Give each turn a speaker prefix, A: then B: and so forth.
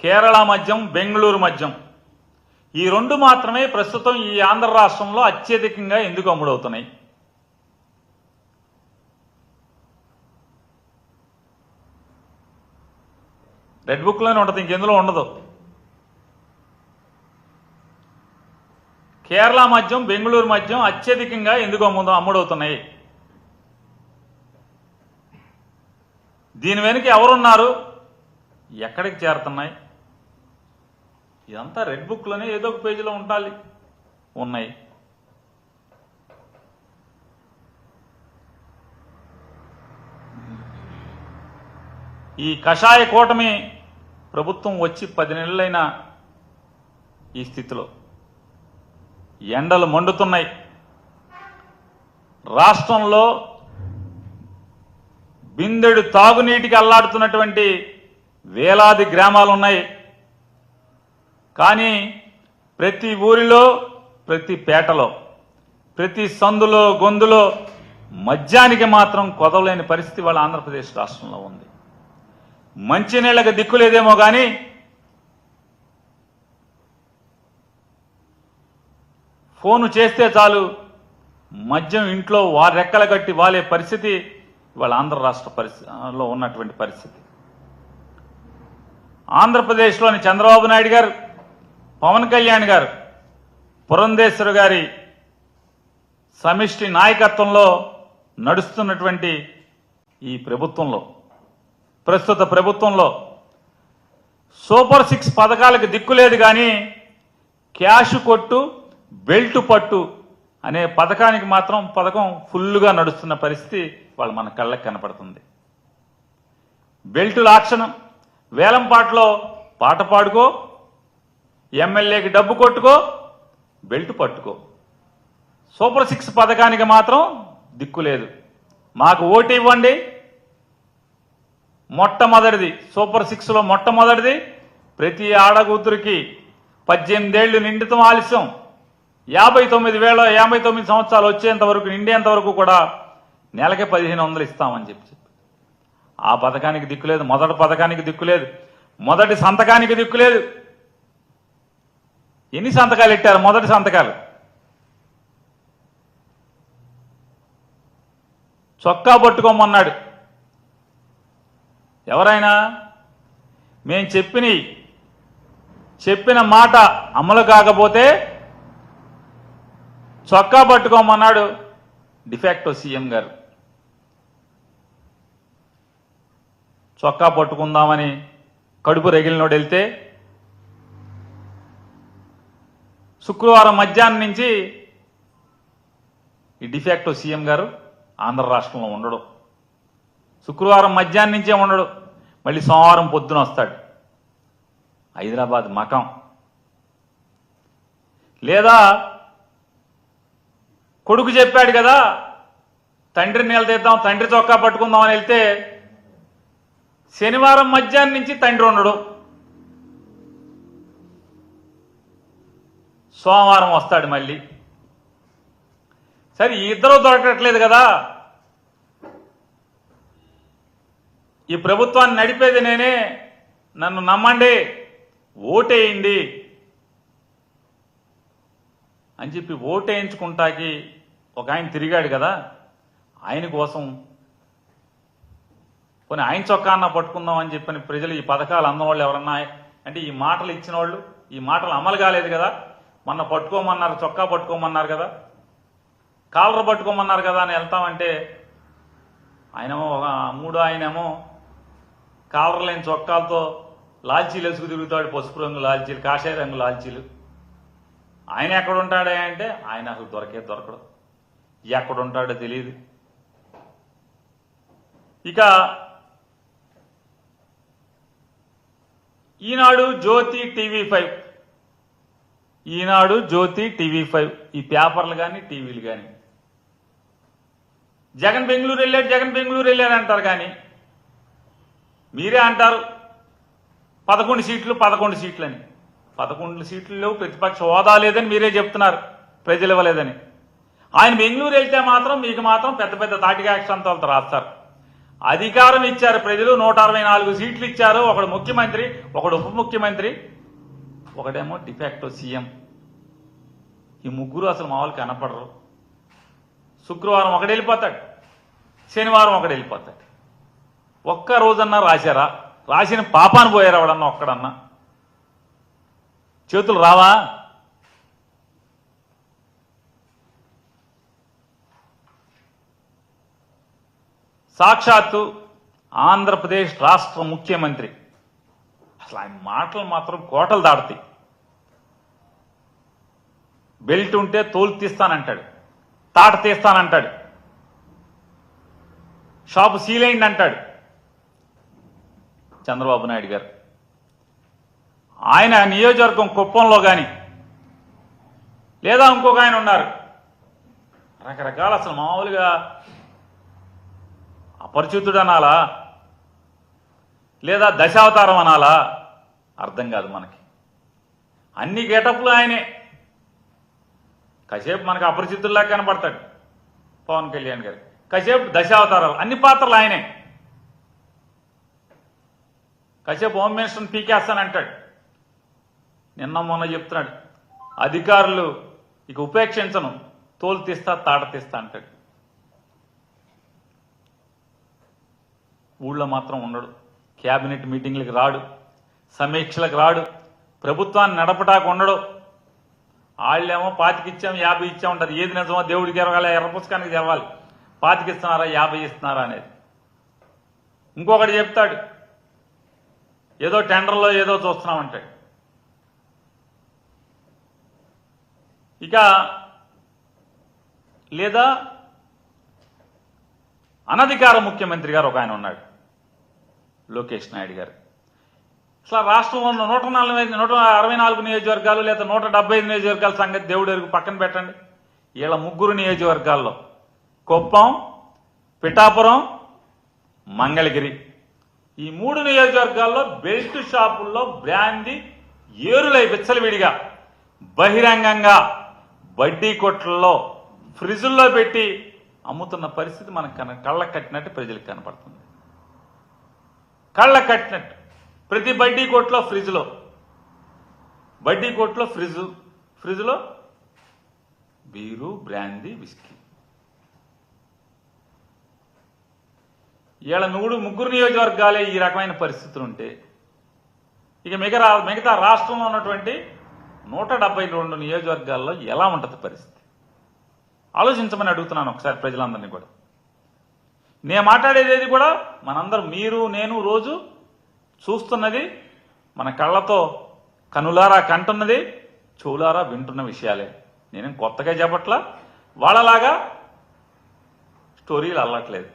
A: కేరళ మద్యం, బెంగళూరు మద్యం ఈ రెండు మాత్రమే ప్రస్తుతం ఈ ఆంధ్ర రాష్ట్రంలో అత్యధికంగా ఎందుకు అమ్ముడవుతున్నాయి? రెడ్ బుక్లోనే ఉంటుంది, ఇంకెందులో ఉండదు. కేరళ మద్యం, బెంగళూరు మద్యం అత్యధికంగా ఎందుకు అమ్ముడవుతున్నాయి? దీని వెనుక ఎవరున్నారు? ఎక్కడికి చేరుతున్నాయి? ఇదంతా రెడ్ బుక్లోనే ఏదో ఒక పేజీలో ఉన్నాయి. ఈ కషాయ కూటమి ప్రభుత్వం వచ్చి 10 నెలలైన ఈ స్థితిలో ఎండలు మండుతున్నాయి. రాష్ట్రంలో బిందెడు తాగునీటికి అల్లాడుతున్నటువంటి వేలాది గ్రామాలు ఉన్నాయి. కానీ ప్రతి ఊరిలో, ప్రతి పేటలో, ప్రతి సందులో, గొంతులో మద్యానికి మాత్రం కొదవలేని పరిస్థితి వాళ్ళ ఆంధ్రప్రదేశ్ రాష్ట్రంలో ఉంది. మంచినీళ్ళకి దిక్కులేదేమో కానీ ఫోను చేస్తే చాలు మద్యం ఇంట్లో రెక్కల కట్టి వాలే పరిస్థితి వాళ్ళ ఆంధ్ర రాష్ట్ర పరిస్థితిలో ఉన్నటువంటి పరిస్థితి. ఆంధ్రప్రదేశ్లోని చంద్రబాబు నాయుడు గారు, పవన్ కళ్యాణ్ గారు, పురంధేశ్వరి గారి సమిష్టి నాయకత్వంలో నడుస్తున్నటువంటి ఈ ప్రభుత్వంలో, ప్రస్తుత ప్రభుత్వంలో సూపర్ 6 పథకాలకు దిక్కులేదు. కానీ క్యాష్ కొట్టు, బెల్ట్ పట్టు అనే పథకానికి మాత్రం పథకం ఫుల్లుగా నడుస్తున్న పరిస్థితి వాళ్ళు మన కళ్ళకి కనపడుతుంది. బెల్టు లాక్షణం, వేలంపాట్లో పాట పాడుకో, ఎమ్మెల్యేకి డబ్బు కొట్టుకో, బెల్ట్ పట్టుకో. సూపర్ 6 పథకానికి మాత్రం దిక్కులేదు. మాకు ఓటు ఇవ్వండి. మొట్టమొదటిది సూపర్ 6లో మొట్టమొదటిది ప్రతి ఆడగూతురికి 18 ఏళ్లు నిండితం ఆలస్యం 59 సంవత్సరాలు వచ్చేంత వరకు, నిండేంత వరకు కూడా నెలకి 1500 ఇస్తామని చెప్పి ఆ పథకానికి దిక్కులేదు. మొదటి పథకానికి దిక్కులేదు. మొదటి సంతకానికి దిక్కులేదు. ఎన్ని సంతకాలు పెట్టారు? మొదటి సంతకాలు చొక్కా పట్టుకోమన్నాడు. ఎవరైనా మేం చెప్పిన మాట అమలు కాకపోతే చొక్కా పట్టుకోమన్నాడు డిఫాక్టో సీఎం గారు. చొక్కా పట్టుకుందామని కడుపు రగిలినోడు వెళ్తే శుక్రవారం మధ్యాహ్నం నుంచి ఈ డిఫాక్టో సీఎం గారు ఆంధ్ర రాష్ట్రంలో ఉండడు. శుక్రవారం మధ్యాహ్నం నుంచే ఉండడు. మళ్ళీ సోమవారం పొద్దున వస్తాడు. హైదరాబాద్ మకం. లేదా కొడుకు చెప్పాడు కదా తండ్రిని నిలదీద్దాం, తండ్రి చొక్కా పట్టుకుందాం అని వెళ్తే శనివారం మధ్యాహ్నం నుంచి తండ్రి ఉండడు. సోమవారం వస్తాడు మళ్ళీ. సరే ఇద్దరు దొరకట్లేదు కదా. ఈ ప్రభుత్వాన్ని నడిపేది నేనే, నన్ను నమ్మండి, ఓటేయండి అని చెప్పి ఓటేయించుకుంటాకి ఒక ఆయన తిరిగాడు కదా. ఆయన కోసం కొన్ని ఆయన చొక్కా అన్న పట్టుకుందాం అని చెప్పని ప్రజలు ఈ పథకాలు అందవాళ్ళు ఎవరన్నా అంటే ఈ మాటలు ఇచ్చిన వాళ్ళు ఈ మాటలు అమలు కాలేదు కదా. మొన్న పట్టుకోమన్నారు, చొక్కా పట్టుకోమన్నారు కదా, కాలర్ పట్టుకోమన్నారు కదా అని వెళ్తామంటే ఆయనేమో ఆయనేమో కాలర్ లేని చొక్కాలతో లాల్చీలు వేసుకు తిరుగుతాడు. పసుపు రంగు లాల్చీలు, కాషాయ రంగు లాల్చీలు. ఆయన ఎక్కడ ఉంటాడే అంటే ఆయన అసలు దొరకడు. ఎక్కడ ఉంటాడో తెలియదు. ఇక ఈనాడు, జ్యోతి, టీవీ5 ఈ పేపర్లు కానీ టీవీలు కానీ జగన్ బెంగళూరు వెళ్ళాడు అంటారు. కానీ మీరే అంటారు 11 సీట్లు అని. 11 సీట్లు లేవు, ప్రతిపక్ష హోదా లేదని మీరే చెప్తున్నారు, ప్రజలు ఇవ్వలేదని. ఆయన బెంగళూరు వెళ్తే మాత్రం మీకు మాత్రం పెద్ద పెద్ద తాటికాక్షంతాలతో రాస్తారు. అధికారం ఇచ్చారు ప్రజలు, 164 సీట్లు ఇచ్చారు. ఒకడు ముఖ్యమంత్రి, ఒకడు ఉప ముఖ్యమంత్రి, ఒకడేమో డిఫాక్టో సీఎం. ఈ ముగ్గురు అసలు మామూలు కనపడరు. శుక్రవారం ఒకడు వెళ్ళిపోతాడు, శనివారం ఒకడు వెళ్ళిపోతాడు. ఒక్క రోజన్నా రాశారా? రాసిన పాపాన్ని పోయారు ఎవడన్నా ఒక్కడన్నా? చేతులు రావా? సాక్షాత్తు ఆంధ్రప్రదేశ్ రాష్ట్ర ముఖ్యమంత్రి, అసలు ఆయన మాటలు మాత్రం కోటలు దాడుతాయి. బెల్ట్ ఉంటే తోలు తీస్తానంటాడు, తాట తీస్తానంటాడు, షాపు సీలైంది అంటాడు చంద్రబాబు నాయుడు గారు. ఆయన నియోజకవర్గం కుప్పంలో కానీ లేదా ఇంకొక ఆయన ఉన్నారు, రకరకాల అసలు మామూలుగా అపరిచితుడు అనాలా లేదా దశావతారం అనాలా అర్థం కాదు మనకి. అన్ని గెటప్లు ఆయనే. కాసేపు మనకు అపరిచితుల్లా కనపడతాడు పవన్ కళ్యాణ్ గారు, కాసేపు దశావతారాలు, అన్ని పాత్రలు ఆయనే. కాసేపు హోమ్ మినిస్టర్ని పీకేస్తానంటాడు. నిన్న మొన్న చెప్తున్నాడు అధికారులు ఇక ఉపేక్షించను, తోలు తీస్తా తాట తీస్తా అంటాడు. ఊళ్ళో మాత్రం ఉండడు, క్యాబినెట్ మీటింగ్లకు రాడు, సమీక్షలకు రాడు, ప్రభుత్వాన్ని నడపటాకు ఉండడు. వాళ్ళేమో 25 ఇచ్చాం 50 ఇచ్చాం ఉంటుంది. ఏది నిజమో దేవుడికి ఎరగాలి, ఎర్ర పుస్తకానికి తెరవాలి. 25 ఇస్తున్నారా 50 ఇస్తున్నారా అనేది. ఇంకొకటి చెప్తాడు ఏదో టెండర్లో ఏదో చూస్తున్నామంటాడు. ఇక లేదా అనధికార ముఖ్యమంత్రి గారు ఒక ఆయన ఉన్నాడు, లోకేష్ నాయుడు గారు. అసలు రాష్ట్రంలో ఉన్న 164 నియోజకవర్గాలు లేదా 175 నియోజకవర్గాల సంగతి దేవుడి వరకు పక్కన పెట్టండి. వీళ్ళ ముగ్గురు నియోజకవర్గాల్లో కుప్పం, పిఠాపురం, మంగళగిరి, ఈ 3 నియోజకవర్గాల్లో బెల్ట్ షాపుల్లో బ్రాందీ ఏరులై విచ్చలవిడిగా బహిరంగంగా వడ్డీ కొట్లలో ఫ్రిడ్జుల్లో పెట్టి అమ్ముతున్న పరిస్థితి మనకు కళ్ళకు కట్టినట్టు ప్రజలకు కనపడుతుంది. కళ్ళకు కట్టినట్టు ప్రతి బడ్డీ కొట్లో ఫ్రిడ్జ్లో, బడ్డీ కొట్లో ఫ్రిడ్జ్లో బీరు, బ్రాందీ, విస్కీ. ఇవాళ ముగ్గురు నియోజకవర్గాలే ఈ రకమైన పరిస్థితులు ఉంటే ఇక మిగతా రాష్ట్రంలో ఉన్నటువంటి 172 నియోజకవర్గాల్లో ఎలా ఉంటుంది పరిస్థితి? ఆలోచించమని అడుగుతున్నాను ఒకసారి ప్రజలందరినీ కూడా. నేను మాట్లాడేది కూడా మనందరం, మీరు నేను రోజు చూస్తున్నది, మన కళ్ళతో కనులారా కంటున్నది, చెవులారా వింటున్న విషయాలే. నేనేం కొత్తగా చెప్పట్లా, వాళ్ళలాగా స్టోరీలు అల్లట్లేదు.